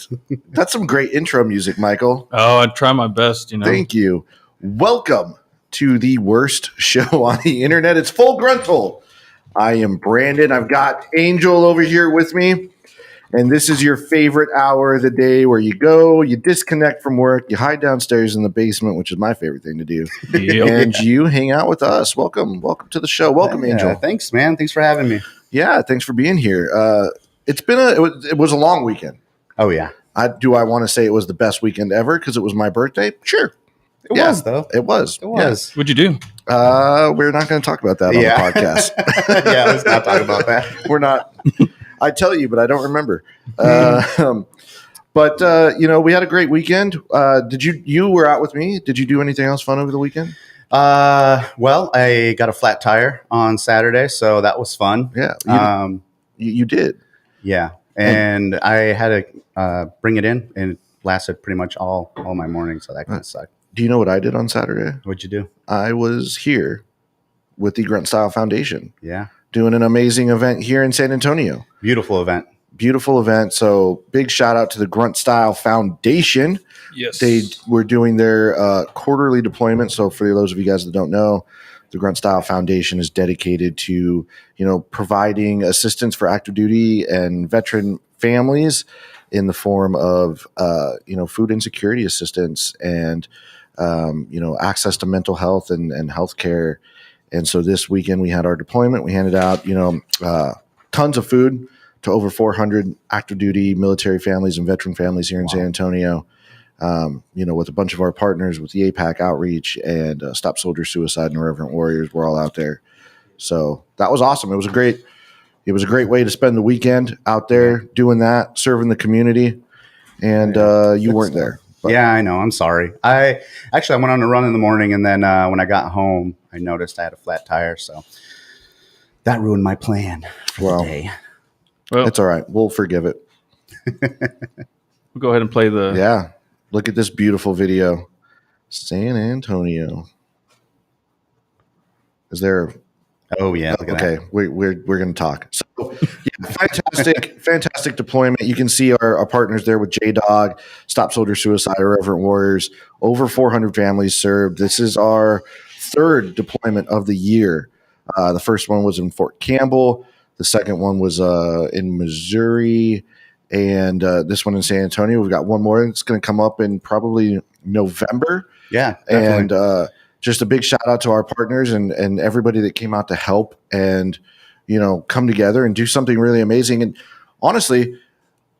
Perfect. That's some great intro music, Michael. Oh, I try my best, Thank you. Welcome to the worst show on the internet. It's Full Gruntle. I am Brandon. I've got Angel over here with me. And this is your favorite hour of the day where you go, you disconnect from work, you hide downstairs in the basement, which is my favorite thing to do. And you hang out with us. Welcome to the show. Welcome, Angel. Thanks, man. Thanks for having me. Yeah, thanks for being here. It was a long weekend. Oh yeah. I want to say it was the best weekend ever because it was my birthday? Sure. It was though. It was. Yeah. What'd you do? We're not going to talk about that on the podcast. Yeah, let's not talk about that. We're not. I tell you, but I don't remember. But we had a great weekend. You were out with me? Did you do anything else fun over the weekend? Well, I got a flat tire on Saturday, so that was fun. Yeah. You did. Yeah. And I had to bring it in, and it lasted pretty much all my morning, so that kind of sucked. Do you know what I did on Saturday? What'd you do? I was here with the Grunt Style Foundation. Yeah. Doing an amazing event here in San Antonio. Beautiful event. So big shout out to the Grunt Style Foundation. Yes. They were doing their quarterly deployment. So for those of you guys that don't know, the Grunt Style Foundation is dedicated to, providing assistance for active duty and veteran families in the form of, food insecurity assistance and, access to mental health and health care. And so this weekend we had our deployment. We handed out, tons of food to over 400 active duty military families and veteran families here in San Antonio. With a bunch of our partners with the APAC Outreach and Stop Soldier Suicide and Irreverent Warriors. We're all out there. So that was awesome. It was a great way to spend the weekend out there doing that, serving the community. And you weren't there. But. Yeah, I know. I'm sorry. I went on a run in the morning, and then when I got home, I noticed I had a flat tire, so that ruined my plan for the day. Well, it's all right. We'll forgive it. We'll go ahead and play the... Yeah. Look at this beautiful video. San Antonio. Is there... Oh, yeah. Look at okay, that. we're going to talk. So, fantastic deployment. You can see our partners there with J-Dog, Stop Soldier Suicide, Irreverent Warriors. Over 400 families served. This is our third deployment of the year. The first one was in Fort Campbell. The second one was in Missouri. And this one in San Antonio. We've got one more that's going to come up in probably November. Yeah, definitely. And just a big shout out to our partners and everybody that came out to help and, come together and do something really amazing. And honestly,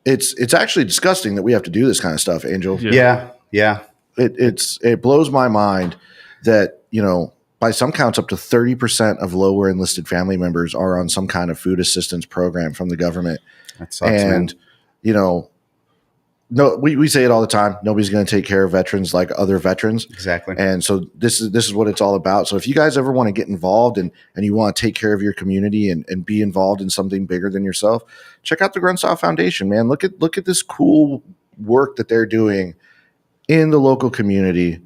it's actually disgusting that we have to do this kind of stuff, Angel. Yeah. It blows my mind that, by some counts, up to 30% of lower enlisted family members are on some kind of food assistance program from the government. That sucks, man. No, we say it all the time. Nobody's going to take care of veterans like other veterans. Exactly. And so this is what it's all about. So if you guys ever want to get involved and you want to take care of your community and be involved in something bigger than yourself, check out the Grunt Style Foundation, man. Look at this cool work that they're doing in the local community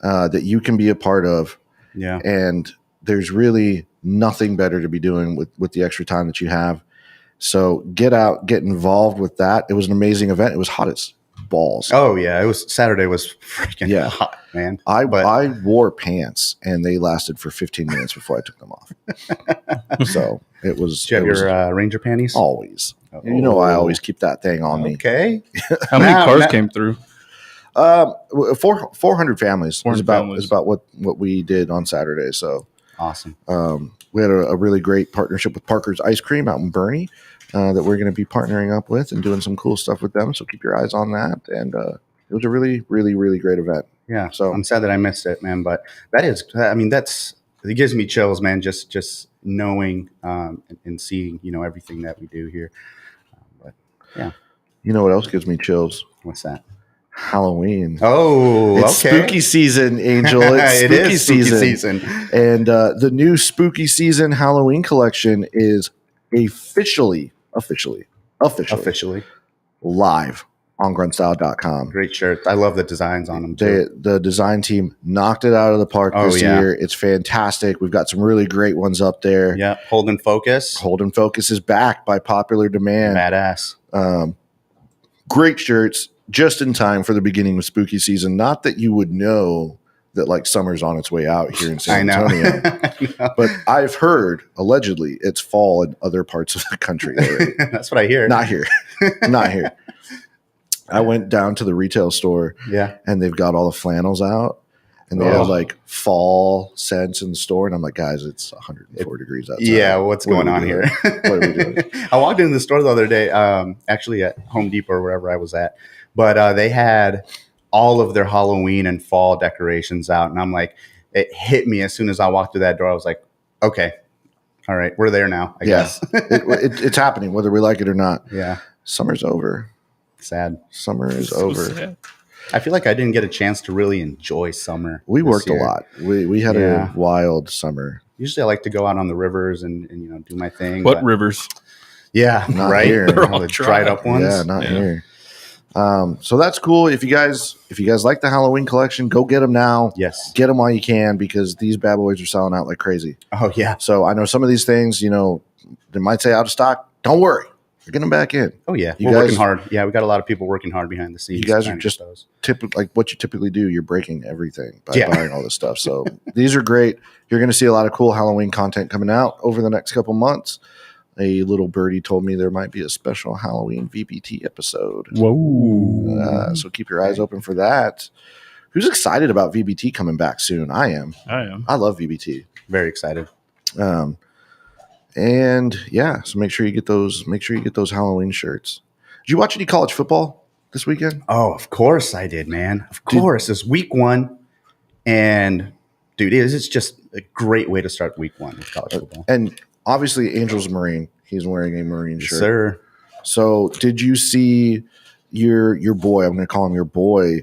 that you can be a part of. Yeah. And there's really nothing better to be doing with the extra time that you have. So get out, get involved with that. It was an amazing event. It was hot as balls. Oh yeah, Saturday was freaking hot, man. I wore pants and they lasted for 15 minutes before I took them off. So it was. Did you have your Ranger panties? Always. Oh. I always keep that thing on me. Okay. How many cars came through? 400 families. 400 is about what we did on Saturday. So awesome. We had a really great partnership with Parker's Ice Cream out in Bernie that we're going to be partnering up with and doing some cool stuff with them. So keep your eyes on that. And it was a really, really, really great event. Yeah. So I'm sad that I missed it, man. But it gives me chills, man. Just knowing and seeing, everything that we do here. But yeah. You know what else gives me chills? What's that? Halloween. Oh, it's okay. Spooky season, Angel. It's it is spooky season. And the new Spooky Season Halloween collection is officially live on grunstyle.com. Great shirt. I love the designs on them too. The design team knocked it out of the park this year. It's fantastic. We've got some really great ones up there. Yeah. Hold and Focus. Hold and Focus is back by popular demand. Badass. Great shirts, just in time for the beginning of spooky season. Not that you would know that like summer's on its way out here in San Antonio. But I've heard, allegedly, it's fall in other parts of the country already. That's what I hear. Not here. Not here. I went down to the retail store, and they've got all the flannels out, and they have like fall scents in the store, and I'm like, guys, it's 104 degrees outside. Yeah, what's going on here? What are we doing? I walked into the store the other day, actually at Home Depot or wherever I was at, but they had all of their Halloween and fall decorations out, and I'm like, it hit me as soon as I walked through that door. I was like, okay, all right, we're there now, I guess. It's happening, whether we like it or not. Yeah. Summer's over. Sad. Summer is over. Sad. I feel like I didn't get a chance to really enjoy summer. We worked a lot. We had a wild summer. Usually I like to go out on the rivers and do my thing. What rivers? Yeah, not right. Here. They're all the dried up ones. Yeah, not here. So that's cool. If you guys like the Halloween collection, go get them now. Yes. Get them while you can, because these bad boys are selling out like crazy. Oh yeah. So I know some of these things, they might say out of stock. Don't worry. We're getting them back in. Oh yeah. We're working hard. Yeah, we got a lot of people working hard behind the scenes. You guys are just like what you typically do. You're breaking everything by buying all this stuff. So these are great. You're going to see a lot of cool Halloween content coming out over the next couple months. A little birdie told me there might be a special Halloween VBT episode. Whoa. So keep your eyes open for that. Who's excited about VBT coming back soon? I am. I love VBT. Very excited. And so make sure you get those Halloween shirts. Did you watch any college football this weekend? Oh, of course I did, man. Of course. It's week 1. And dude, it's just a great way to start week 1 with college football. And obviously Angel's a Marine. He's wearing a Marine shirt. Sir. So did you see your boy, I'm going to call him your boy,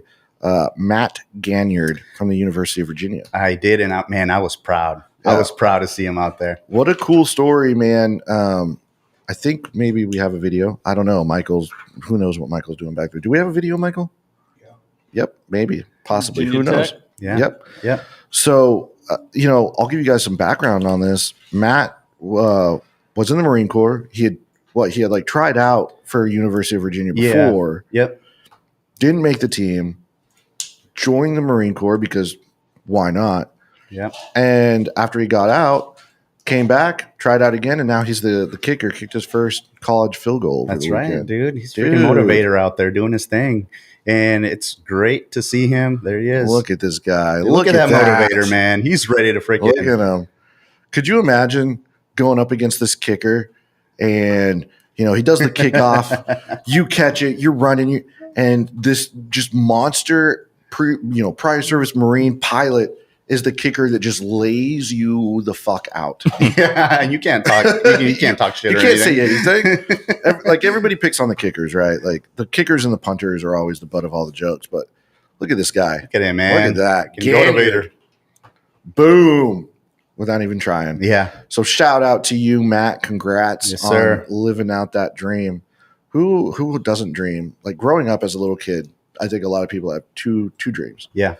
Matt Ganyard from the University of Virginia? I did, and I was proud. I was proud to see him out there. What a cool story, man. I think maybe we have a video. I don't know. Who knows what Michael's doing back there? Do we have a video, Michael? Yeah. Yep, maybe. Possibly. Who knows? Yeah. Yep. So, I'll give you guys some background on this. Matt was in the Marine Corps. He had like tried out for University of Virginia before. Yep. Didn't make the team. Joined the Marine Corps because why not? Yep. And after he got out, came back, tried out again, and now he's the kicker. Kicked his first college field goal. That's right, dude. He's a freaking motivator out there doing his thing. And it's great to see him. There he is. Look at this guy. Look at that motivator, man. He's ready to freaking look at him. Could you imagine going up against this kicker and he does the kickoff, you catch it, you're running, and this just monster prior service Marine pilot is the kicker that just lays you the fuck out. Yeah, and you can't talk. You can't talk shit. You can't say anything. Like everybody picks on the kickers, right? Like the kickers and the punters are always the butt of all the jokes. But look at this guy. Look at him, man. Look at that. Motivator. Boom. Without even trying. Yeah. So shout out to you, Matt. Congrats on living out that dream. Who doesn't dream? Like growing up as a little kid, I think a lot of people have two dreams. Yeah.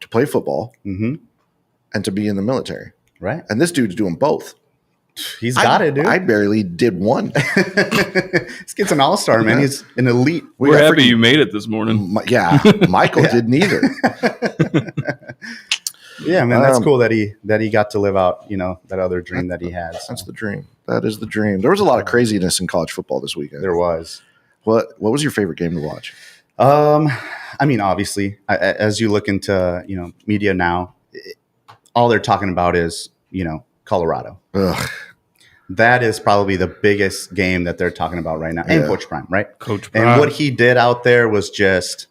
To play football and to be in the military. Right. And this dude's doing both. He's got it, dude. I barely did one. This kid's an all-star, man. He's an elite. We're happy you made it this morning. Michael didn't either. Yeah, man, that's cool that he got to live out, that other dream that he had. So. That's the dream. That is the dream. There was a lot of craziness in college football this weekend. There was. What was your favorite game to watch? I mean, obviously, as you look into, media now, all they're talking about is, Colorado. Ugh. That is probably the biggest game that they're talking about right now. And Coach Prime, right? Coach Prime. And what he did out there was just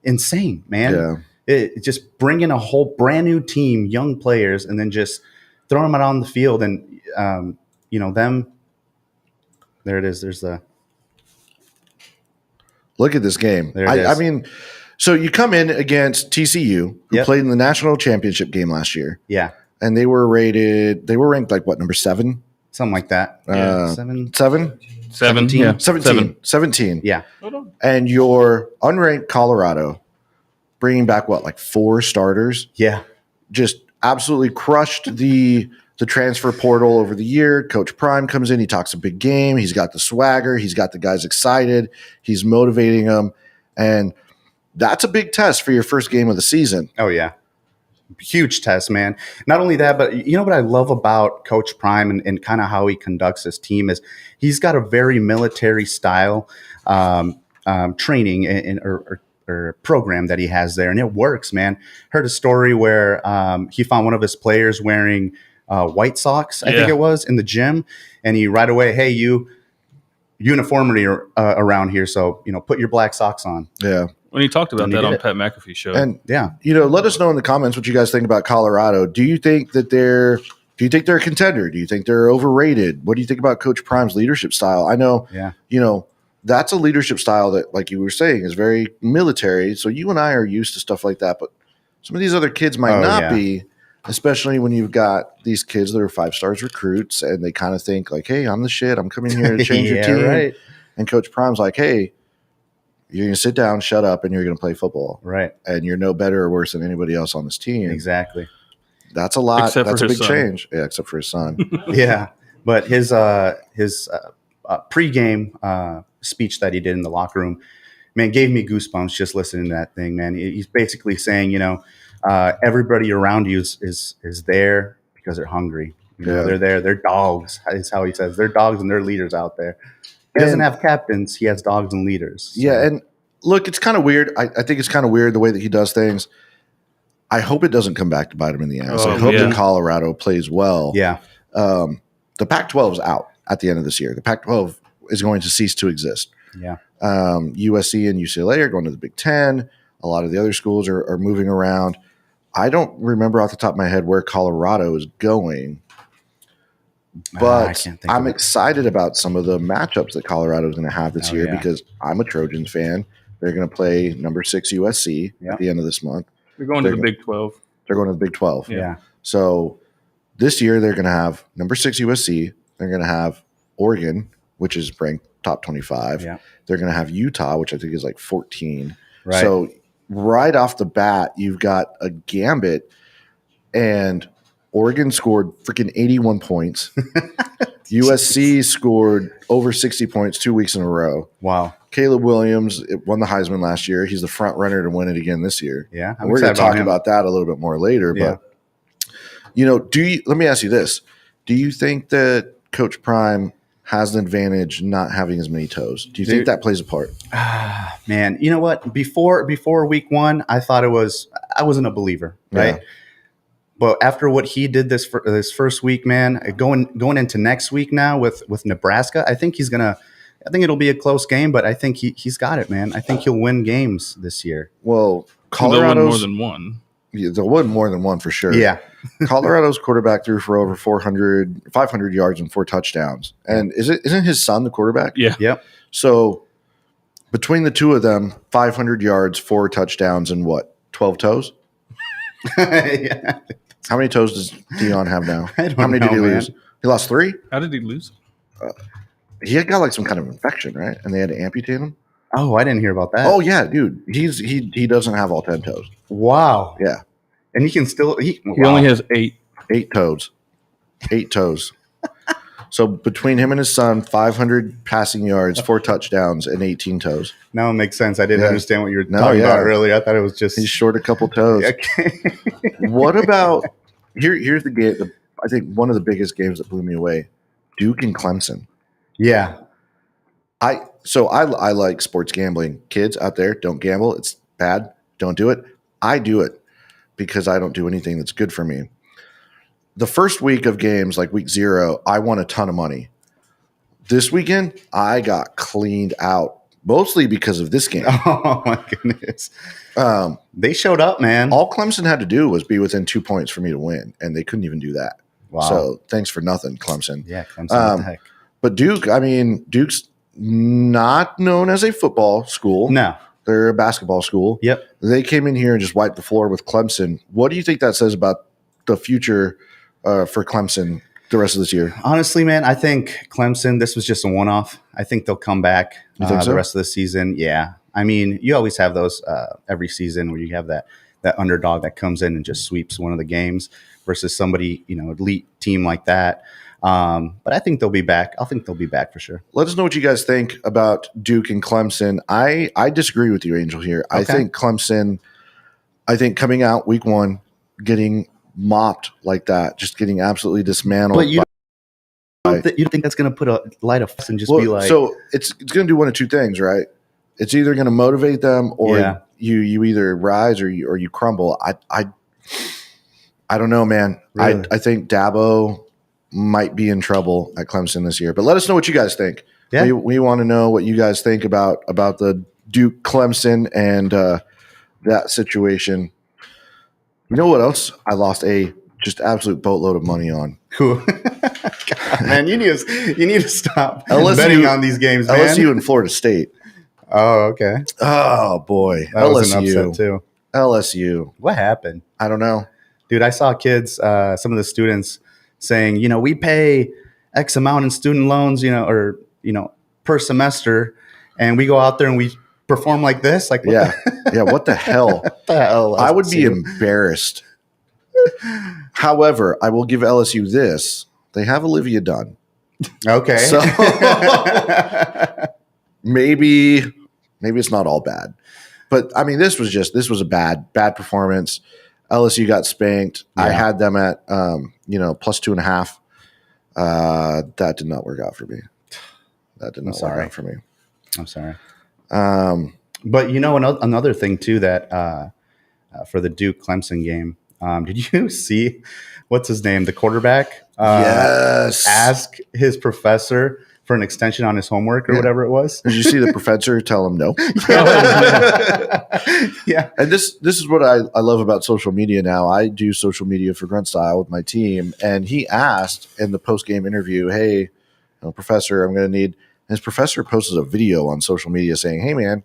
insane, man. Yeah. It just bringing a whole brand new team, young players, and then just throwing them out on the field. And, them. There it is. There's the. Look at this game. I mean, so you come in against TCU, who played in the national championship game last year. Yeah. And they were ranked like what, number 7? Something like that. Yeah. 7? 17. Yeah. 17. Yeah. And your unranked Colorado bringing back what, like 4 starters? Yeah. Just absolutely crushed the the transfer portal over the year. Coach Prime comes in. He talks a big game. He's got the swagger. He's got the guys excited. He's motivating them. And that's a big test for your first game of the season. Oh, yeah. Huge test, man. Not only that, but you know what I love about Coach Prime and kind of how he conducts his team is he's got a very military style training or program that he has there, and it works, man. Heard a story where he found one of his players wearing white socks, I think it was, in the gym, and he right away, hey, you uniformity around here, so put your black socks on. Yeah. When he talked about that on Pat McAfee's show. And let us know in the comments what you guys think about Colorado. Do you think they're a contender? Do you think they're overrated? What do you think about Coach Prime's leadership style? I know, that's a leadership style that, like you were saying, is very military. So you and I are used to stuff like that, but some of these other kids might not be, especially when you've got these kids that are 5-stars recruits and they kind of think like, hey, I'm the shit. I'm coming here to change your team. Right. And Coach Prime's like, hey, you're going to sit down, shut up, and you're going to play football. Right. And you're no better or worse than anybody else on this team. Exactly. That's a lot. Except That's a big son. change. Yeah, except for his son. Yeah. But his pregame speech that he did in the locker room, man, gave me goosebumps just listening to that thing, man. He's basically saying, everybody around you is there because they're hungry. They're there. They're dogs, is how he says. They're dogs and they're leaders out there. He doesn't have captains. He has dogs and leaders. So. Yeah, and look, it's kind of weird. I think it's kind of weird the way that he does things. I hope it doesn't come back to bite him in the ass. I hope that Colorado plays well. Yeah. The Pac-12 is out at the end of this year. The Pac-12 is going to cease to exist. Yeah. USC and UCLA are going to the Big Ten. A lot of the other schools are moving around. I don't remember off the top of my head where Colorado is going. But I'm excited about some of the matchups that Colorado is going to have this year because I'm a Trojans fan. They're going to play number 6 USC at the end of this month. They're going to the Big 12. They're going to the Big 12. Yeah. So this year they're going to have number 6 USC. They're going to have Oregon, which is ranked top 25. Yeah. They're going to have Utah, which I think is like 14. Right. So right off the bat, you've got a gambit, and Oregon scored freaking 81 points. USC scored over 60 points 2 weeks in a row. Wow. Caleb Williams won the Heisman last year. He's the front runner to win it again this year. Yeah. We're going to talk about that a little bit more later. Yeah. But, let me ask you this. Do you think that Coach Prime has an advantage not having as many toes? Do you think that plays a part? Man, you know what? Before week 1, I thought I wasn't a believer, right? Yeah. But after what he did this first week, man, going into next week now with Nebraska, I think it'll be a close game, but I think he's got it, man. I think he'll win games this year. Well, Colorado's more than one. Yeah, they'll win more than one for sure. Yeah. Colorado's quarterback threw for over 500 yards and 4 touchdowns. And isn't his son the quarterback? Yeah. Yep. So between the two of them, 500 yards, 4 touchdowns, and what? 12 toes? Yeah. How many toes does Dion have now? How many did he lose? He lost 3? How did he lose? He had got like some kind of infection, right? And they had to amputate him. Oh, I didn't hear about that. Oh yeah, dude. He doesn't have all 10 toes. Wow. Yeah. And he can still he only has 8. 8 toes. 8 toes. So between him and his son, 500 passing yards, 4 touchdowns, and 18 toes. Now it makes sense. I didn't understand what you were talking about earlier. I thought it was just he's short a couple toes. Okay. What about here's the game? I think one of the biggest games that blew me away: Duke and Clemson. Yeah. I like sports gambling. Kids out there, don't gamble. It's bad. Don't do it. I do it because I don't do anything that's good for me. The first week of games, like week 0, I won a ton of money. This weekend, I got cleaned out, mostly because of this game. Oh, my goodness. They showed up, man. All Clemson had to do was be within 2 points for me to win, and they couldn't even do that. Wow. So thanks for nothing, Clemson. Yeah, Clemson, what the heck. But Duke's not known as a football school. No. They're a basketball school. Yep. They came in here and just wiped the floor with Clemson. What do you think that says about the future for Clemson the rest of this year? Honestly, man, I think Clemson, this was just a one-off. I think they'll come back the rest of the season. Yeah. I mean, you always have those every season where you have that that underdog that comes in and just sweeps one of the games versus somebody, elite team like that. But I think they'll be back. I think they'll be back for sure. Let us know what you guys think about Duke and Clemson. I disagree with you, Angel, here. Okay. I think Clemson, coming out week 1, getting mopped like that, just getting absolutely dismantled. But you don't think that's going to put a light of fuss and just be like... So it's going to do one of two things, right? It's either going to motivate them or you either rise or you crumble. I don't know, man. Really? I think Dabo might be in trouble at Clemson this year. But let us know what you guys think. Yeah. We want to know what you guys think about the Duke Clemson and that situation. You know what else I lost a just absolute boatload of money on? Cool. God, man, you need to stop betting on these games, man. LSU and Florida State. Oh, okay. Oh, boy. That was an upset too. LSU. What happened? I don't know. Dude, I saw kids, some of the students saying, we pay X amount in student loans, or per semester, and we go out there and we perform like this. Like, yeah. What the hell? What the hell? I would be embarrassed. However, I will give LSU this. They have Olivia Dunn. Okay. So maybe it's not all bad. But I mean, this was a bad performance. LSU got spanked. Yeah. I had them at plus 2.5. That did not work out for me. That did not work out for me. I'm sorry. But another thing too that for the Duke Clemson game, did you see what's his name, the quarterback? Yes. Ask his professor for an extension on his homework or whatever it was. Did you see the professor tell him no? Yeah. And this is what I love about social media now. I do social media for Grunt Style with my team, and he asked in the post-game interview, "Hey, professor, I'm going to need." And his professor posted a video on social media saying, "Hey, man,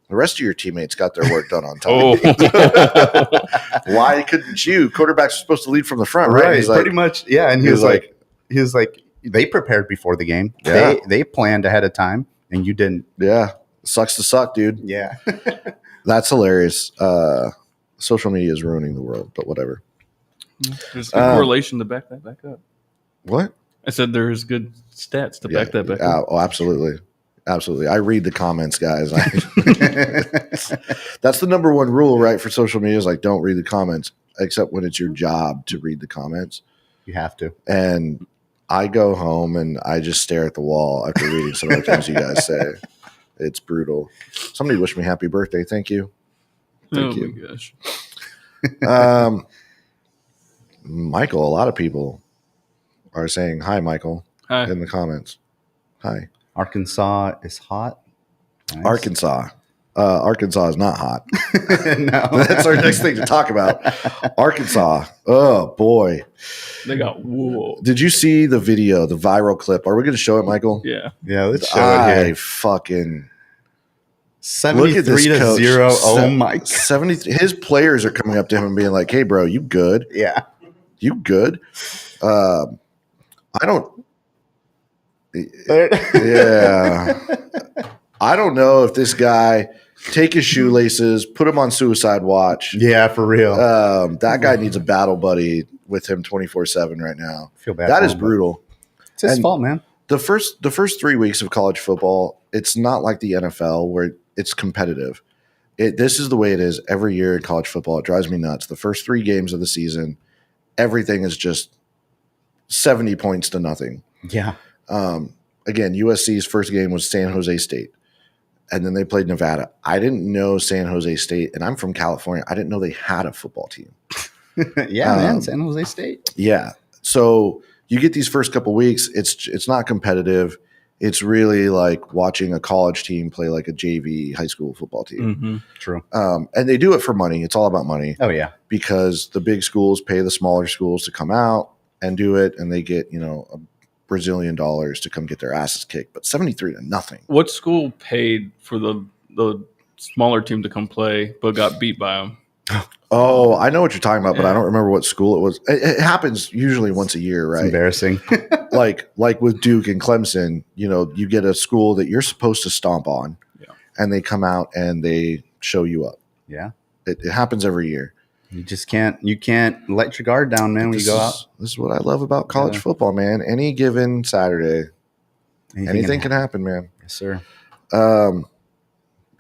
the rest of your teammates got their work done on time. Why couldn't you? Quarterbacks are supposed to lead from the front, right?" He's pretty much, yeah. And he was like, they prepared before the game. Yeah. They planned ahead of time, and you didn't. Yeah, sucks to suck, dude. Yeah, that's hilarious. Social media is ruining the world, but whatever. There's good correlation to back that back up. What? I said there's good stats to back that back up. Oh, absolutely. Absolutely. I read the comments, guys. That's the number one rule, right, for social media is like, don't read the comments, except when it's your job to read the comments. You have to. And I go home and I just stare at the wall after reading some of the things you guys say. It's brutal. Somebody wish me happy birthday. Thank you. Thank you. My gosh. Michael, a lot of people are saying hi, Michael, hi. In the comments. Hi. Arkansas is hot. Nice. Arkansas is not hot. No. That's our next thing to talk about. Arkansas. Oh, boy. They got wool. Did you see the video, the viral clip? Are we going to show it, Michael? Yeah. Yeah, let's show it here. Fucking 73-0. Oh, my God. 73. His players are coming up to him and being like, "Hey, bro, you good? Yeah. You good?" I don't. Yeah. I don't know if this guy take his shoelaces, put him on suicide watch. Yeah, for real. That guy needs a battle buddy with him 24/7 right now. I feel bad. That is brutal. It's his fault, man. The first 3 weeks of college football, it's not like the NFL where it's competitive. This is the way it is every year in college football. It drives me nuts. The first 3 games of the season, everything is just 70 points to nothing. Yeah. Again, USC's first game was San Jose State, and then they played Nevada. I didn't know San Jose State, and I'm from California. I didn't know they had a football team. Yeah, man, San Jose State. Yeah. So you get these first couple weeks. It's not competitive. It's really like watching a college team play like a JV high school football team. Mm-hmm. True. And they do it for money. It's all about money. Oh, yeah. Because the big schools pay the smaller schools to come out and do it, and they get, a Brazilian dollars to come get their asses kicked, but 73-0. What school paid for the smaller team to come play, but got beat by them? Oh, I know what you're talking about, but I don't remember what school it was. It happens usually once a year, right? It's embarrassing. like with Duke and Clemson, you get a school that you're supposed to stomp on, and they come out and they show you up. Yeah. It happens every year. You just can't let your guard down, man, when you go out. This is what I love about college football, man. Any given Saturday, anything can happen, man. Yes, sir.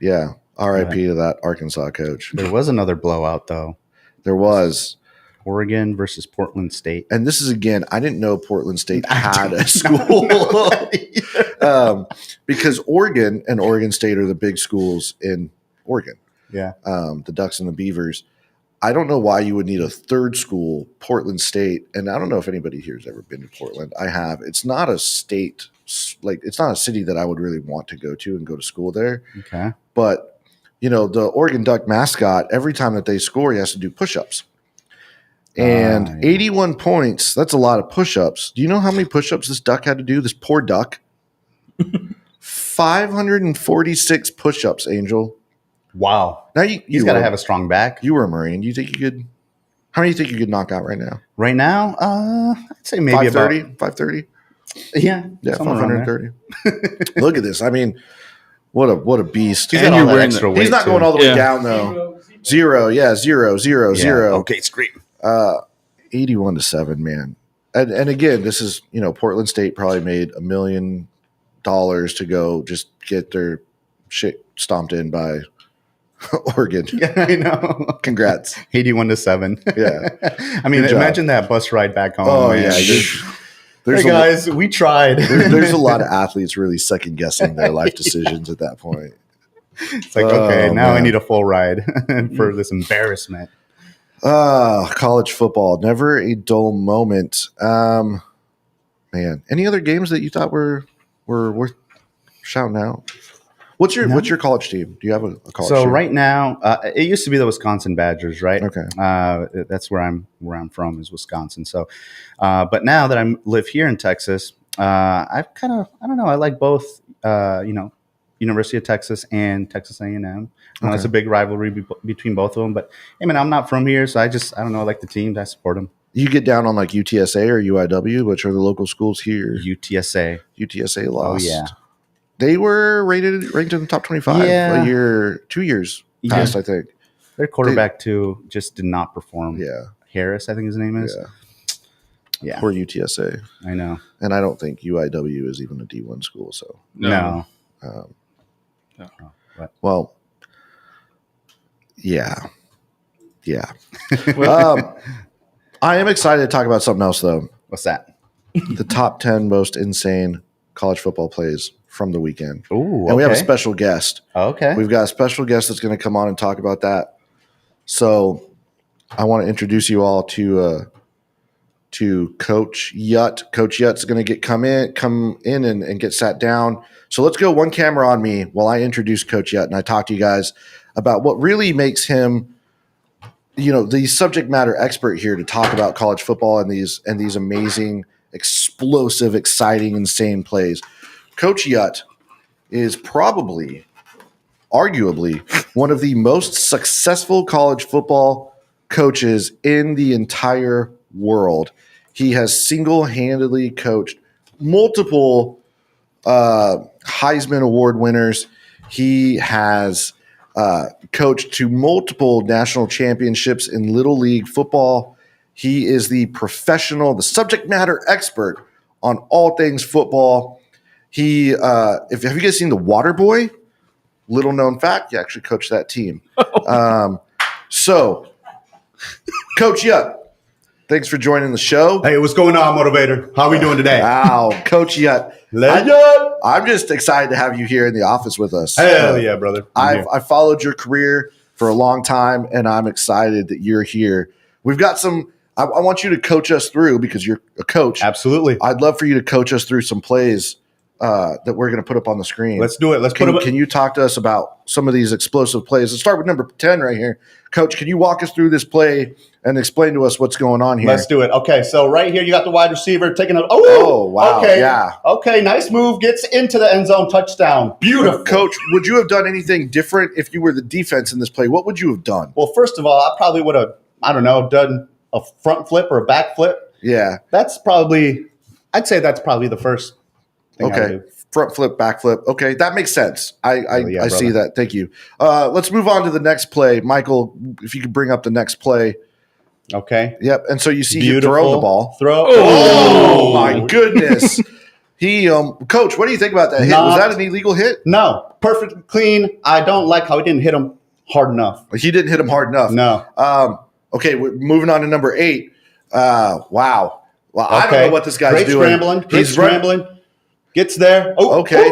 Yeah. R.I.P. to that Arkansas coach. There was another blowout, though. There was. Oregon versus Portland State. And this is, again, I didn't know Portland State had a school. Because Oregon and Oregon State are the big schools in Oregon. Yeah. The Ducks and the Beavers. I don't know why you would need a third school, Portland State. And I don't know if anybody here has ever been to Portland. I have. It's not a state, like, it's not a city that I would really want to go to and go to school there. Okay. But, the Oregon Duck mascot, every time that they score, he has to do push-ups. And 81 points, that's a lot of push-ups. Do you know how many push-ups this duck had to do, this poor duck? 546 push-ups, Angel. Wow. Now He's got to have a strong back. You were a Marine. You think you could – how many do you think you could knock out right now? Right now, I'd say maybe 530? 530? Yeah. Yeah, 530. Look at this. I mean, what a beast. He's got all that extra weight, he's not going all the way down, though. Zero. Okay, scream. 81-7, man. And again, this is, Portland State probably made $1 million to go just get their shit stomped in by Oregon. Yeah, I know. Congrats. 81-7. Yeah. I mean, imagine that bus ride back home. Oh, man. yeah. Hey, guys, we tried. There's a lot of athletes really second guessing their life decisions at that point. It's like, now I need a full ride for this embarrassment. College football, never a dull moment. Man, any other games that you thought were worth shouting out? What's your college team? Do you have a college team? Right now, it used to be the Wisconsin Badgers, right? Okay. That's where I'm from is Wisconsin. So, but now that I live here in Texas, I like both. University of Texas and Texas A&M. It's a big rivalry between both of them. But hey, man, I'm not from here, so I like the teams. I support them. You get down on like UTSA or UIW, which are the local schools here. UTSA lost. Oh yeah, they were ranked in the top 25 2 years past, I think. Their quarterback too just did not perform. Yeah, Harris, I think his name is. Yeah. Poor UTSA. I know, and I don't think UIW is even a D1 school. So no. Well, yeah. I am excited to talk about something else, though. What's that? The top 10 most insane college football plays from the weekend. Ooh, and we have a special guest. Okay. We've got a special guest that's going to come on and talk about that. So I want to introduce you all to Coach Yutt. Coach Yutt's going to come in and get sat down. So let's go one camera on me while I introduce Coach Yutt and I talk to you guys about what really makes him, the subject matter expert here to talk about college football and these amazing, explosive, exciting, insane plays. Coach Yutt is arguably, one of the most successful college football coaches in the entire world. He has single-handedly coached multiple Heisman Award winners. He has coached to multiple national championships in Little League football. He is the subject matter expert on all things football. Have you guys seen The Water Boy? Little known fact, he actually coached that team. So, Coach Yutt, thanks for joining the show. Hey, what's going on, Motivator? How are we doing today? Wow, Coach Yutt. I'm just excited to have you here in the office with us. Hell yeah, brother. I've followed your career for a long time, and I'm excited that you're here. We've got some – I want you to coach us through because you're a coach. Absolutely. I'd love for you to coach us through some plays that we're going to put up on the screen. Let's do it. Can you talk to us about some of these explosive plays? Let's start with number 10 right here. Coach, can you walk us through this play and explain to us what's going on here? Let's do it. Okay, so right here you got the wide receiver taking a – oh, wow. Okay, yeah. Okay, nice move. Gets into the end zone, touchdown. Beautiful. Coach, would you have done anything different if you were the defense in this play? What would you have done? Well, first of all, I probably would have, done a front flip or a back flip. Yeah. I'd say that's probably the first thing I would do. front flip, back flip. Okay, that makes sense. I see that. Thank you. Let's move on to the next play. Michael, if you could bring up the next play. Okay. Yep. And so you see him throw the ball. Oh, my goodness. He, Coach, what do you think about that hit? Was that an illegal hit? No, perfect, clean. I don't like how he didn't hit him hard enough. He didn't hit him hard enough. No. Okay, we're moving on to number 8. Wow. Well, I don't know what this guy's doing. He's scrambling. Gets there. Oh, okay.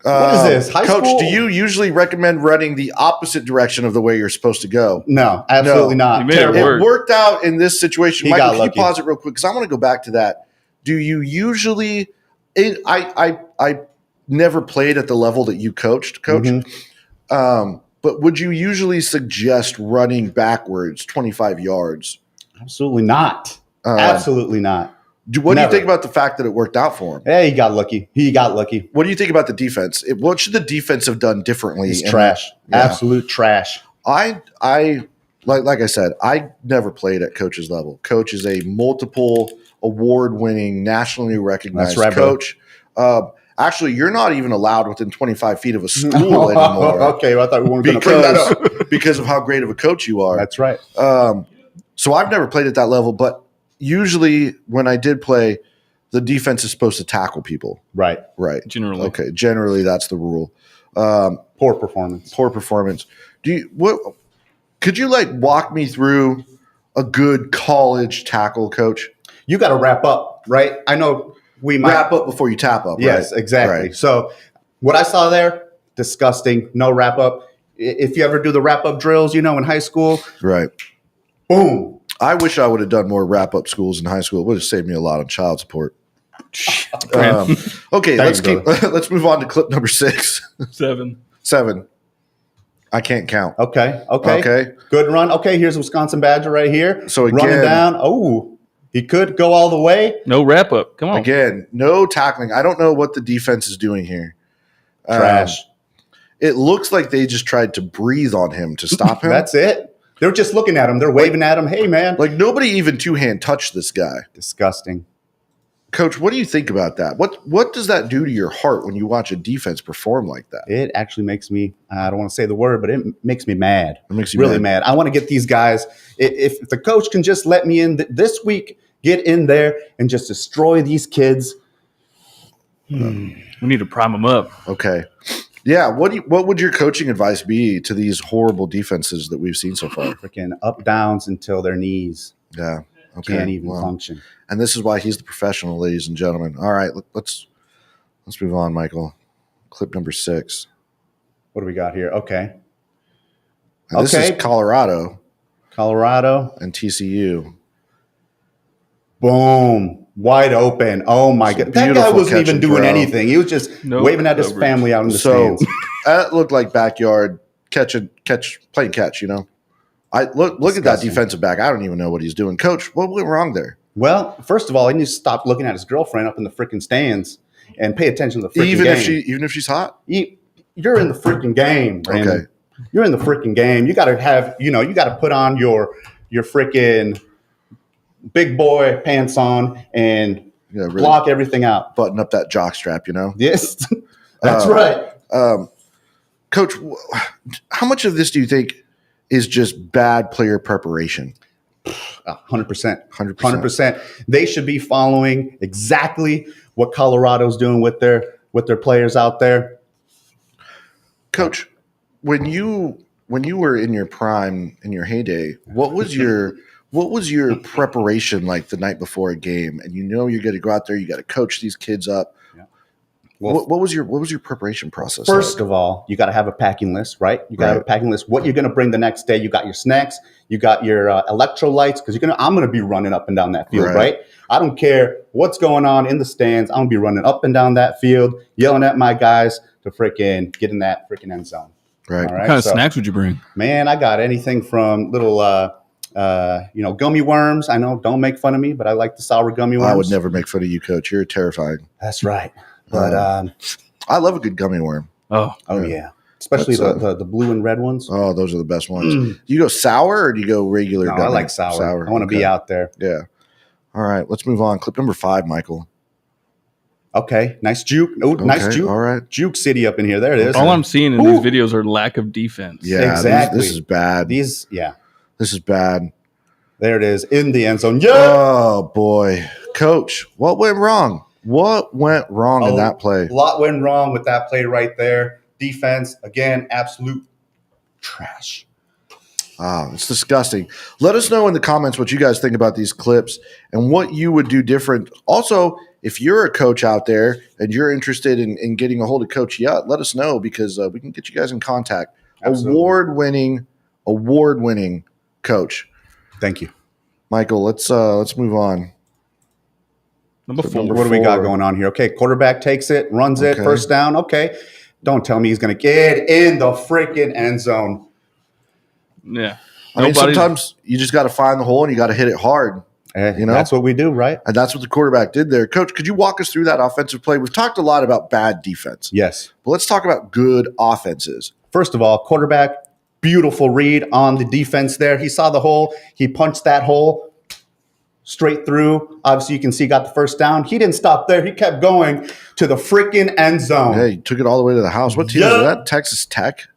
What is this? High Coach, school? do you usually recommend running the opposite direction of the way you're supposed to go? No, absolutely not. It worked out in this situation. Michael, can you lucky. pause it real quick? Because I want to go back to that. Do you usually I never played at the level that you coached, Coach. But would you usually suggest running backwards 25 yards? Absolutely not. Absolutely not. What do you think about the fact that it worked out for him? Hey, he got lucky. What do you think about the defense? What should the defense have done differently? It's trash. Absolute trash. Like I said, I never played at coach's level. Coach is a multiple award-winning, nationally recognized coach. Actually, you're not even allowed within 25 feet of a school anymore. Okay, well, I thought we weren't going to bring that up. Because of how great of a coach you are. That's right. So I've never played at that level, but usually when I did play, the defense is supposed to tackle people. Right. Generally. Okay. Generally, that's the rule. Poor performance. Could you walk me through a good college tackle, Coach? You got to wrap up, right? I know we might wrap up before you tap up. Yes, right? exactly. Right. So what I saw there, disgusting. No wrap up. If you ever do the wrap up drills, in high school, right? Boom. I wish I would have done more wrap up schools in high school. It would have saved me a lot on child support. Okay, let's move on to clip number 6. 7. I can't count. Okay. Good run. Okay, here's Wisconsin Badger right here. So again, running down. Oh, he could go all the way. No wrap up. Come on. Again, no tackling. I don't know what the defense is doing here. Trash. It looks like they just tried to breathe on him to stop him. That's it. They're just looking at him. They're waving at him. Hey, man. Nobody even two-hand touched this guy. Disgusting. Coach, what do you think about that? What does that do to your heart when you watch a defense perform like that? It actually makes me, I don't want to say the word, but it makes me mad. It makes you really mad. I want to get these guys, if the coach can just let me in this week, get in there and just destroy these kids. We need to prime them up. Okay. Yeah, what would your coaching advice be to these horrible defenses that we've seen so far? Freaking up downs until their knees. Yeah. Okay. Can't even function. And this is why he's the professional, ladies and gentlemen. All right, let's move on, Michael. Clip number 6. What do we got here? Okay. And this is Colorado and TCU. Boom. Wide open. Oh, my God. That guy wasn't even doing anything. He was just waving at his family out in the stands. That looked like backyard playing catch, I look at that defensive back. I don't even know what he's doing. Coach, what went wrong there? Well, first of all, he needs to stop looking at his girlfriend up in the freaking stands and pay attention to the freaking game. Even if she's hot? You're in the freaking game, Brandon. Okay. You're in the freaking game. You got to have, you got to put on your freaking big boy pants on and really block everything out. Button up that jock strap, Yes, that's right. Coach, how much of this do you think is just bad player preparation? 100%. 100%. They should be following exactly what Colorado's doing with their players out there. Coach, when you were in your prime, in your heyday, what was your preparation like the night before a game? And you're going to go out there, you got to coach these kids up. Yeah. Well, what was your preparation process? First of all, you got to have a packing list, right? You got to have a packing list. What you're going to bring the next day. You got your snacks. You got your electrolytes because I'm going to be running up and down that field, right? I don't care what's going on in the stands. I'm going to be running up and down that field, yelling at my guys to freaking get in that freaking end zone. Right. What kind of snacks would you bring? Man, I got anything from little gummy worms. I know, don't make fun of me, but I like the sour gummy worms. I would never make fun of you, Coach. You're terrifying. That's right. But I love a good gummy worm. Oh yeah. Especially the blue and red ones. Oh, those are the best ones. Do you go sour or do you go regular? No, I like sour. I want to be out there. Yeah. All right, let's move on. Clip number 5, Michael. Okay, nice juke. Oh, nice Okay, juke. all right. Juke City up in here. There it is. All I'm seeing in these videos are lack of defense. Yeah, Exactly. This is bad. This is bad. There it is in the end zone. Yeah. Oh boy, Coach, what went wrong? What went wrong in that play? A lot went wrong with that play right there. Defense, again, absolute trash. It's disgusting. Let us know in the comments what you guys think about these clips and what you would do different. Also, if you're a coach out there and you're interested in getting a hold of Coach Yutt, let us know because we can get you guys in contact. Absolutely. Award-winning coach. Thank you. Michael, let's move on. Number four. What do we got going on here? Okay, quarterback takes it, runs it, first down. Okay. Don't tell me he's going to get in the freaking end zone. Yeah. I mean, sometimes you just got to find the hole and you got to hit it hard. You know, that's what we do, right? And that's what the quarterback did there. Coach, could you walk us through that offensive play? We've talked a lot about bad defense. Yes. But let's talk about good offenses. First of all, quarterback, beautiful read on the defense there. He saw the hole. He punched that hole straight through. Obviously, you can see he got the first down. He didn't stop there. He kept going to the freaking end zone. Hey, he took it all the way to the house. What team was that? Texas Tech?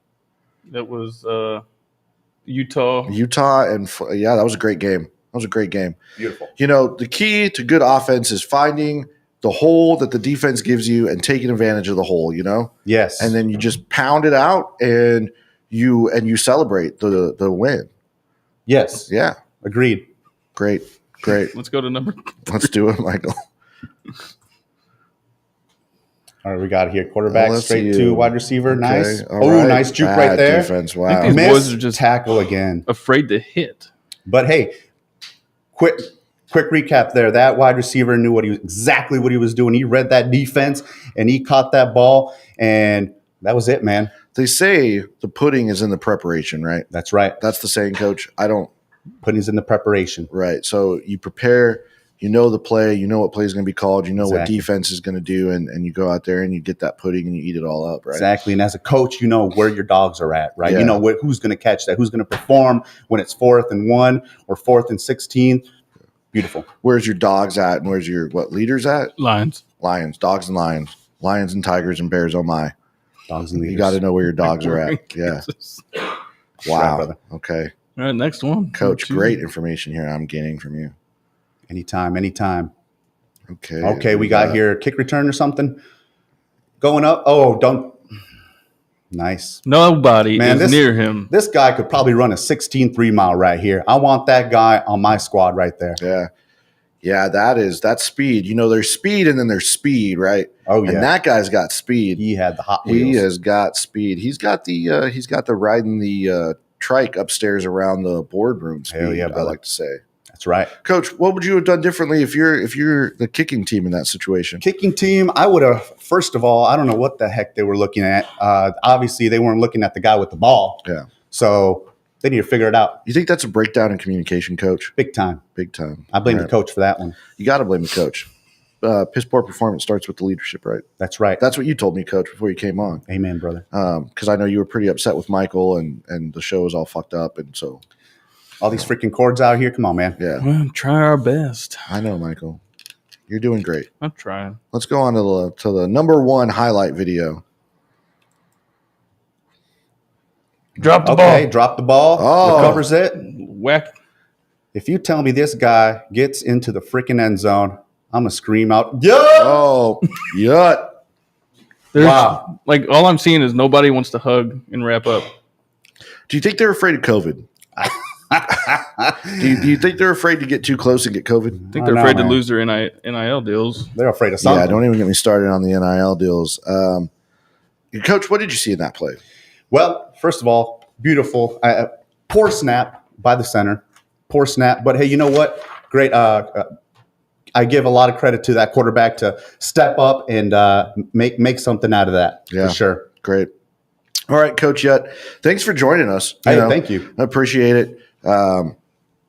That was Utah. And that was a great game. Beautiful. You know, the key to good offense is finding the hole that the defense gives you and taking advantage of the hole, you know? Yes. And then you just pound it out and you celebrate the win. Yes. Yeah. Agreed. Great. Let's go to number. Let's do it, Michael. All right, we got here quarterback straight to wide receiver. Okay. Nice. Right. Nice juke right there. Defense. Wow. I think these boys are just tackle again. afraid to hit. But hey, quick recap there. That wide receiver knew exactly what he was doing. He read that defense and he caught that ball, and that was it, man. They say the pudding is in the preparation, right? That's right. That's the saying, Coach. Pudding's in the preparation. Right. So you prepare, you know the play, you know what play is going to be called, you know what defense is going to do, and you go out there and you get that pudding and you eat it all up, right? Exactly. And as a coach, you know where your dogs are at, right? Yeah. You know who's going to catch that, who's going to perform when it's 4th and 1 or 4th and 16. Beautiful. Where's your dogs at and where's your leaders at? Lions. Dogs and lions. Lions and tigers and bears, oh my. Dogs and leaders. You got to know where your dogs are at. Yeah. Wow. Brother. Okay. All right, next one. Coach, great information here I'm gaining from you. Anytime. Okay. We got here kick return or something going up. Oh, don't. Nice. Nobody is near him. This guy could probably run a 16 3-mile right here. I want that guy on my squad right there. Yeah. Yeah, that's speed. You know, there's speed and then there's speed, right? Oh, yeah. And that guy's got speed. He had the hot wheels. He has got speed. He's got the riding the trike upstairs around the boardroom speed. Hell yeah, I like to say. That's right. Coach, what would you have done differently if you're the kicking team in that situation? Kicking team, I would have, first of all, I don't know what the heck they were looking at. Obviously, they weren't looking at the guy with the ball. Yeah. So they need to figure it out. You think that's a breakdown in communication, Coach? Big time. I blame the coach for that one. You got to blame the coach. Piss poor performance starts with the leadership, right? That's right. That's what you told me, Coach, before you came on. Amen, brother. Because I know you were pretty upset with Michael and the show was all fucked up. And so all these freaking cords out here. Come on, man. Yeah. Well, try our best. I know, Michael. You're doing great. I'm trying. Let's go on to the number one highlight video. Drop the ball. Oh. Recovers it. Whack. If you tell me this guy gets into the freaking end zone, I'm going to scream out, yeah! Oh, yeah. Wow. Like, all I'm seeing is nobody wants to hug and wrap up. Do you think they're afraid of COVID? Do you think they're afraid to get too close and get COVID? I think they're afraid to lose their NIL deals. They're afraid of something. Yeah, don't even get me started on the NIL deals. Coach, what did you see in that play? Well, first of all, beautiful. Poor snap by the center. Poor snap. But, hey, you know what? Great. I give a lot of credit to that quarterback to step up and make something out of that. Yeah, for sure. Great. All right, Coach Yutt, thanks for joining us. Thank you. I appreciate it.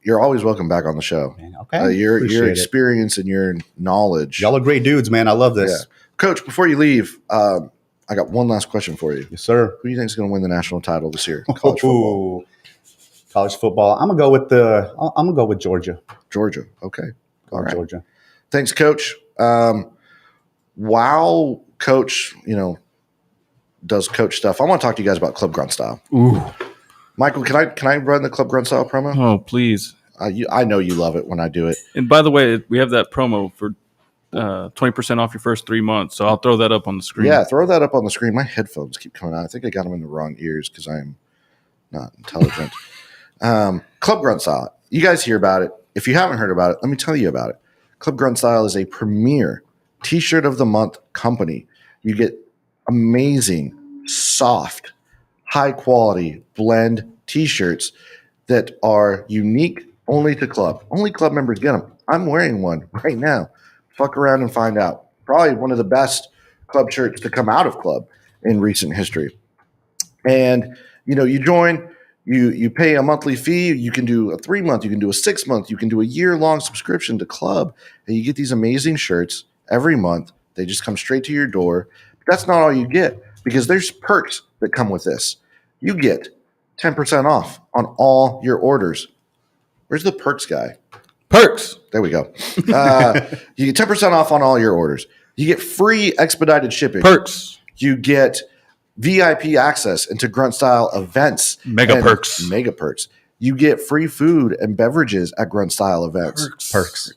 You're always welcome back on the show. Man, okay. Your experience and your knowledge. Y'all are great dudes, man. I love this. Yeah. Coach, before you leave, I got one last question for you. Yes, sir. Who do you think is going to win the national title this year? College football. College football. I'm gonna go with Georgia. Georgia. Okay. All right. Georgia. Thanks, Coach. while Coach, does Coach stuff, I want to talk to you guys about Club Grunt Style. Ooh. Michael, can I run the Club Grunt Style promo? Oh, please. I know you love it when I do it. And by the way, we have that promo for 20% off your first 3 months. So I'll throw that up on the screen. Yeah, throw that up on the screen. My headphones keep coming out. I think I got them in the wrong ears because I'm not intelligent. Club Grunt Style. You guys hear about it. If you haven't heard about it, let me tell you about it. Club Grunt Style is a premier T-shirt of the month company. You get amazing, soft, high-quality blend T-shirts that are unique only to Club. Only Club members get them. I'm wearing one right now. Fuck around and find out. Probably one of the best Club shirts to come out of Club in recent history. And, you join, you pay a monthly fee. You can do a 3-month, you can do a 6-month, you can do a year-long subscription to Club. And you get these amazing shirts every month. They just come straight to your door. But that's not all you get, because there's perks that come with this. You get 10% off on all your orders. Where's the perks guy? Perks. There we go. You get 10% off on all your orders. You get free expedited shipping. Perks. You get VIP access into Grunt Style events. Mega and perks. Mega perks. You get free food and beverages at Grunt Style events. Perks.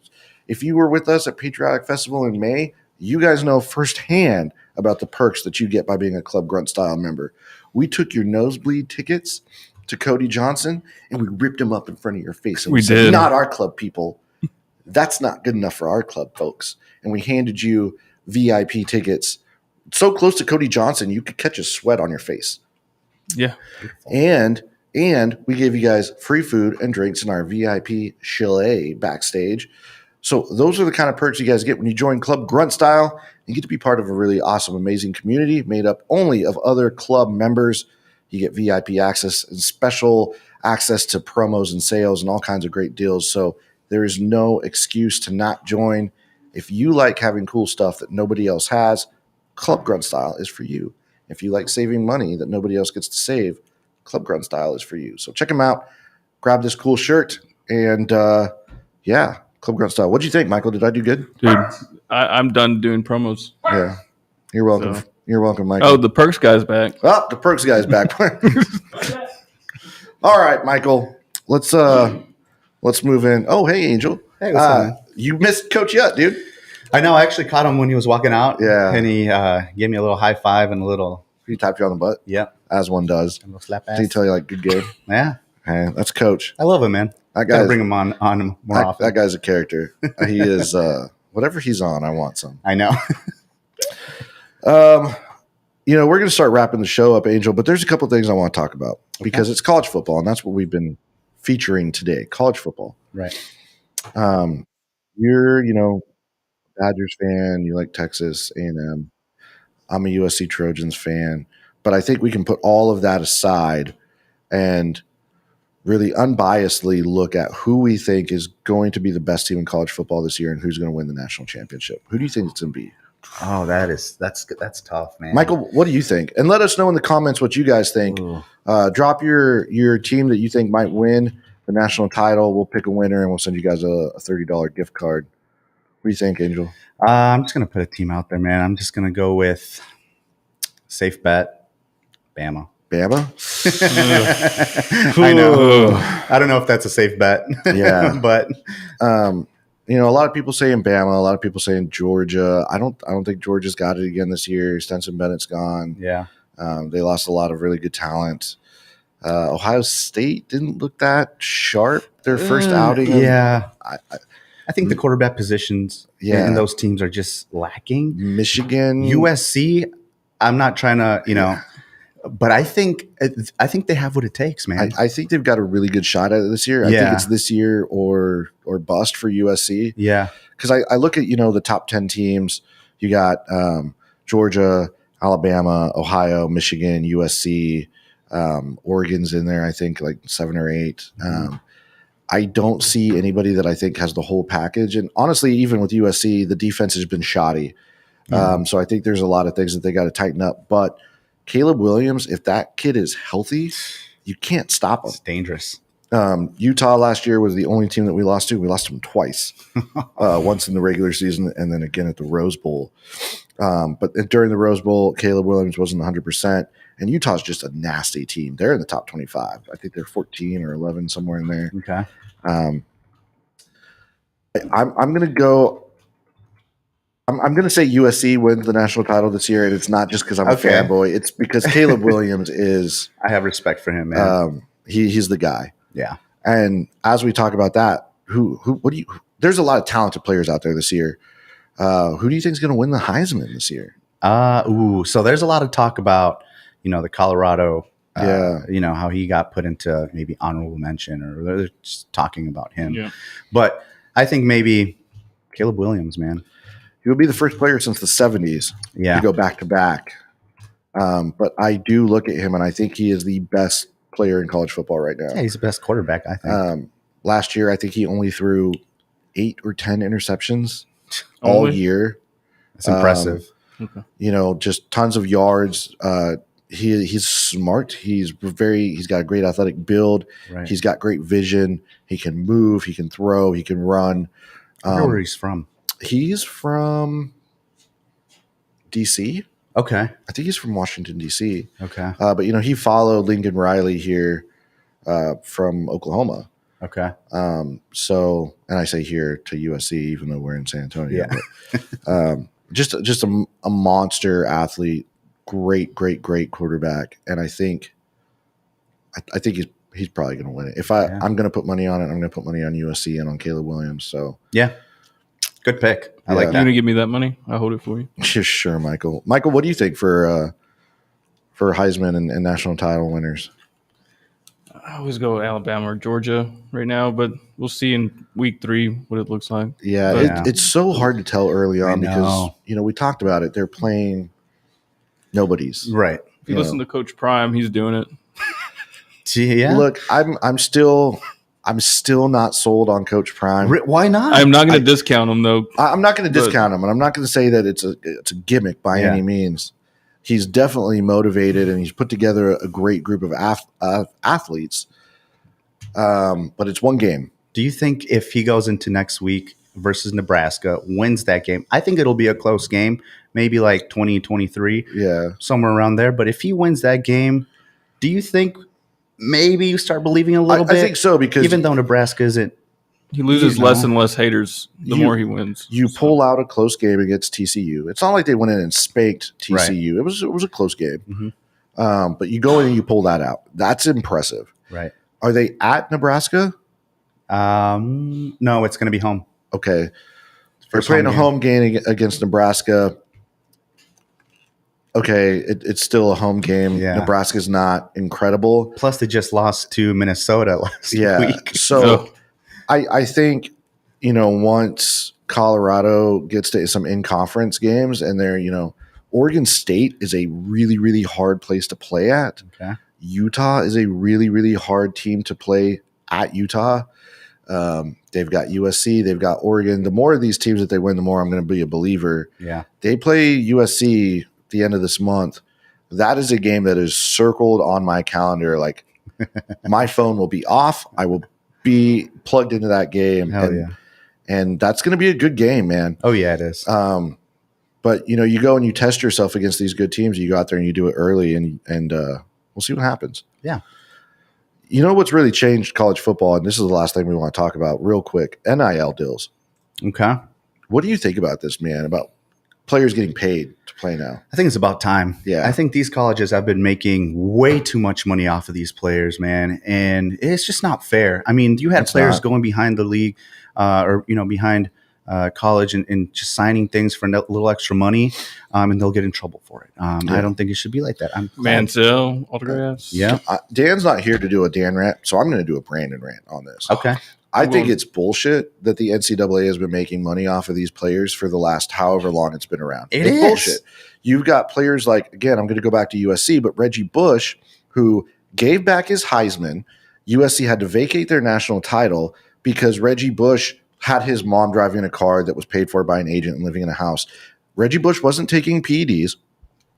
If you were with us at Patriotic Festival in May, you guys know firsthand about the perks that you get by being a Club Grunt Style member. We took your nosebleed tickets to Cody Johnson, and we ripped him up in front of your face. And We said, did. not our club, people. That's not good enough for our club, folks. And we handed you VIP tickets so close to Cody Johnson, you could catch a sweat on your face. Yeah. And we gave you guys free food and drinks in our VIP chalet backstage. So those are the kind of perks you guys get when you join Club Grunt Style. You get to be part of a really awesome, amazing community made up only of other club members. You get VIP access and special access to promos and sales and all kinds of great deals. So there is no excuse to not join. If you like having cool stuff that nobody else has, Club Grunt Style is for you. If you like saving money that nobody else gets to save, Club Grunt Style is for you. So check them out. Grab this cool shirt. And Club Grunt Style. What'd you think, Michael? Did I do good? Dude, I'm done doing promos. Yeah. You're welcome. So- You're welcome, Michael. Oh, the perks guy's back. Oh, the perks guy's back. All right, Michael. Let's move in. Oh, hey, Angel. Hey, what's up, man? You missed Coach Yutt, dude. I know. I actually caught him when he was walking out. Yeah. And he gave me a little high five and a little, He tapped you on the butt, as one does. a little slap Did he ass. tell you, like, good game? Yeah. Hey, that's Coach. I love him, man. That Gotta guy's, bring him on more often. that guy's a character. He is, whatever he's on, I want some. I know. We're going to start wrapping the show up, Angel, but there's a couple things I want to talk about because it's college football, and that's what we've been featuring today, college football. Right. You're, Badgers fan. You like Texas A&M. I'm a USC Trojans fan. But I think we can put all of that aside and really unbiasedly look at who we think is going to be the best team in college football this year and who's going to win the national championship. Who do you think it's going to be? Oh, that's tough, man. Michael, what do you think? And let us know in the comments what you guys think. Ooh. Drop your team that you think might win the national title. We'll pick a winner, and we'll send you guys a $30 gift card. What do you think, Angel? I'm just going to put a team out there, man. I'm just going to go with safe bet, Bama. Bama? I know. I don't know if that's a safe bet. Yeah. But a lot of people saying Bama, a lot of people saying Georgia. I don't think Georgia's got it again this year. Stenson Bennett's gone. yeah. They lost a lot of really good talent. Ohio State didn't look that sharp their first outing. Yeah. I think the quarterback positions Yeah. in those teams are just lacking. Michigan. USC, I'm not trying to, but I think they have what it takes, man. I think they've got a really good shot at it this year. I think Yeah. it's this year or bust for USC. yeah. Because I look at, the top 10 teams. You got Georgia, Alabama, Ohio, Michigan, USC, Oregon's in there, I think, like 7 or 8. I don't see anybody that I think has the whole package. And honestly, even with USC, the defense has been shoddy. So I think there's a lot of things that they got to tighten up. But Caleb Williams, if that kid is healthy, you can't stop him. It's dangerous. Utah last year was the only team that we lost to. We lost them twice, once in the regular season and then again at the Rose Bowl. But during the Rose Bowl, Caleb Williams wasn't 100%. And Utah's just a nasty team. They're in the top 25. I think they're 14 or 11, somewhere in there. Okay. I'm going to go. I'm going to say USC wins the national title this year, and it's not just because I'm a fanboy. It's because Caleb Williams is. I have respect for him, man. He's the guy. Yeah. And as we talk about that, there's a lot of talented players out there this year. Who do you think is going to win the Heisman this year? So there's a lot of talk about, the Colorado, Yeah. how he got put into maybe honorable mention, or they're just talking about him. Yeah. But I think maybe Caleb Williams, man. He would be the first player since the 70s Yeah. to go back to back. But I do look at him, and I think he is the best player in college football right now. Yeah, he's the best quarterback, I think. Last year, I think he only threw 8 or 10 interceptions all year. That's impressive. Just tons of yards. He's smart. He's got a great athletic build. Right. He's got great vision. He can move. He can throw. He can run. I wonder where he's from. He's from DC. Okay. I think he's from Washington, DC. Okay. But he followed Lincoln Riley here from Oklahoma. Okay. And I say here to USC, even though we're in San Antonio. Yeah. But, just a monster athlete, great quarterback, and I think he's probably going to win it. If I'm going to put money on it, I'm going to put money on USC and on Caleb Williams. So yeah, good pick. I like You're that. going to give me that money? I'll hold it for you. Sure, Michael. Michael, what do you think for Heisman and national title winners? I always go Alabama or Georgia right now, but we'll see in week 3 what it looks like. Yeah, it's so hard to tell early on because we talked about it. They're playing nobodies, right? If you listen to Coach Prime, he's doing it. Yeah. Look, I'm still not sold on Coach Prime. Why not? I'm not going to discount him though. I'm not going to discount him, and I'm not going to say that it's a gimmick by any means. He's definitely motivated, and he's put together a great group of athletes. But it's one game. Do you think if he goes into next week versus Nebraska, wins that game, I think it'll be a close game, maybe like 20-23, somewhere around there. But if he wins that game, do you think maybe you start believing a little bit? I think so, because even though Nebraska isn't. He loses less and less haters the more he wins. You pull out a close game against TCU. It's not like they went in and spanked TCU. Right. It was a close game. Mm-hmm. But you go in and you pull that out. That's impressive. Right. Are they at Nebraska? No, it's going to be home. Okay. They're playing a home game against Nebraska. Okay, it's still a home game. Yeah. Nebraska's not incredible. Plus, they just lost to Minnesota last week. So I think, once Colorado gets to some in-conference games and they're, Oregon State is a really, really hard place to play at. Okay. Utah is a really, really hard team to play at Utah. They've got USC. They've got Oregon. The more of these teams that they win, the more I'm going to be a believer. Yeah. They play USC at the end of this month. That is a game that is circled on my calendar. Like, my phone will be off. I will be plugged into that game. And that's going to be a good game, man. Oh, yeah, it is. But, you go and you test yourself against these good teams. You go out there and you do it early, and we'll see what happens. Yeah. You know what's really changed college football, and this is the last thing we want to talk about real quick, NIL deals. Okay. What do you think about this, man, about players getting paid to play now? I think it's about time. Yeah. I think these colleges have been making way too much money off of these players, man, and it's just not fair. I mean, you had players going behind the league behind college and just signing things for a little extra money, and they'll get in trouble for it. I don't think it should be like that. Mansell, autographs. Yeah. Dan's not here to do a Dan rant, so I'm going to do a Brandon rant on this. Okay. I think it's bullshit that the NCAA has been making money off of these players for the last however long it's been around. It's bullshit. You've got players like, again, I'm going to go back to USC, but Reggie Bush, who gave back his Heisman. USC had to vacate their national title because Reggie Bush had his mom driving a car that was paid for by an agent and living in a house. Reggie Bush wasn't taking PEDs.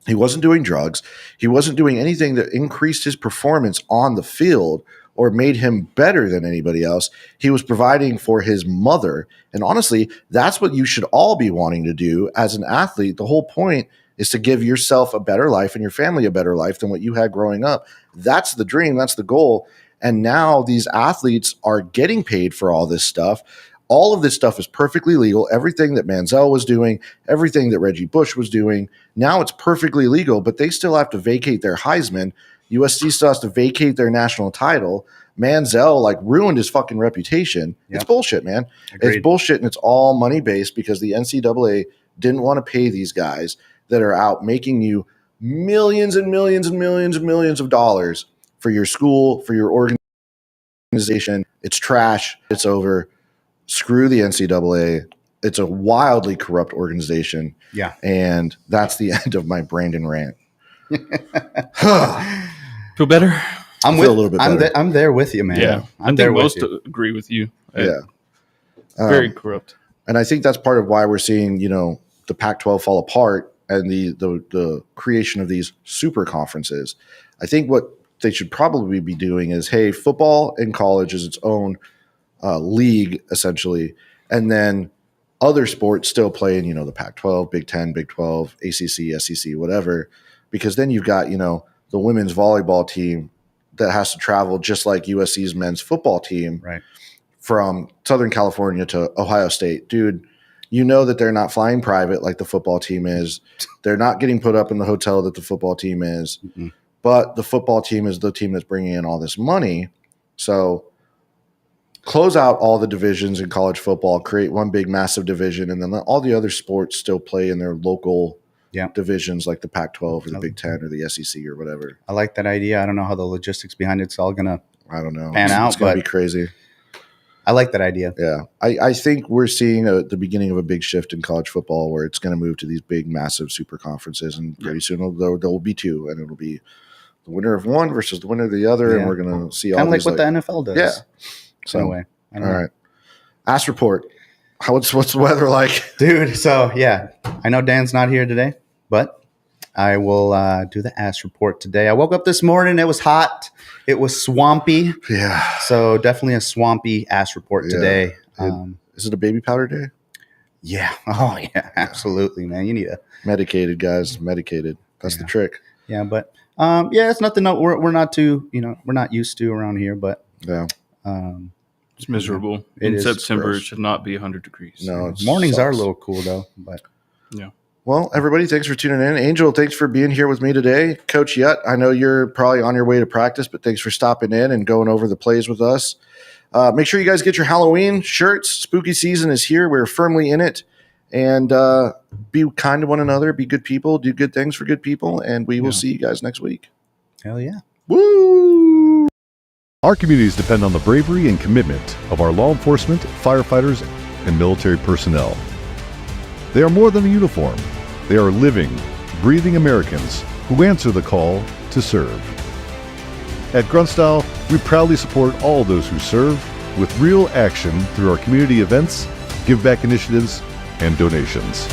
He wasn't doing drugs. He wasn't doing anything that increased his performance on the field or made him better than anybody else. He was providing for his mother. And honestly, that's what you should all be wanting to do as an athlete. The whole point is to give yourself a better life and your family a better life than what you had growing up. That's the dream. That's the goal. And now these athletes are getting paid for all this stuff. All of this stuff is perfectly legal. Everything that Manziel was doing, everything that Reggie Bush was doing, now it's perfectly legal, but they still have to vacate their Heisman. USC still has to vacate their national title. Manziel ruined his fucking reputation. Yep. It's bullshit, man. Agreed. It's bullshit, and it's all money-based because the NCAA didn't want to pay these guys that are out making you millions and millions and millions and millions of dollars for your school, for your organization. It's trash. It's over. Screw the NCAA. It's a wildly corrupt organization. Yeah. And that's the end of my Brandon rant. Feel better? A little bit better. I'm there with you, man. Yeah. I think most agree with you. Yeah. Very corrupt. And I think that's part of why we're seeing, the Pac-12 fall apart and the creation of these super conferences. I think what they should probably be doing is, hey, football in college is its own league, essentially. And then other sports still play in, the Pac-12, Big 10, Big 12, ACC, SEC, whatever. Because then you've got, the women's volleyball team that has to travel just like USC's men's football team from Southern California to Ohio State. Dude, that they're not flying private like the football team is. They're not getting put up in the hotel that the football team is. Mm-hmm. But the football team is the team that's bringing in all this money. So close out all the divisions in college football, create one big massive division, and then let all the other sports still play in their local divisions like the Pac-12 or the Big 10 or the SEC or whatever. I like that idea. I don't know how the logistics behind it's all going to pan out. It's going to be crazy. I like that idea. Yeah. I think we're seeing the beginning of a big shift in college football where it's going to move to these big, massive super conferences, and pretty soon there will be two, and it'll be the winner of one versus the winner of the other, and we're going to see all these. Kind of like what the NFL does. Yeah. So, anyway, all right. Ask report. What's the weather like? Dude, so, I know Dan's not here today, but I will do the ass report today. I woke up this morning. It was hot. It was swampy. Yeah. So definitely a swampy ass report today. Is it a baby powder day? Yeah. Oh, yeah. Absolutely, man. You need a medicated, guys. Medicated. That's the trick. Yeah, but it's nothing that we're not too, we're not used to around here, but it's miserable. In September, it should not be 100 degrees. No, mornings are a little cool though, but yeah. Well, everybody, thanks for tuning in. Angel, thanks for being here with me today. Coach Yutt, I know you're probably on your way to practice, but thanks for stopping in and going over the plays with us. Make sure you guys get your Halloween shirts. Spooky season is here. We're firmly in it. And be kind to one another. Be good people. Do good things for good people. And we will see you guys next week. Hell yeah. Woo! Our communities depend on the bravery and commitment of our law enforcement, firefighters, and military personnel. They are more than a uniform. They are living, breathing Americans who answer the call to serve. At Gruntle, we proudly support all those who serve with real action through our community events, give back initiatives, and donations.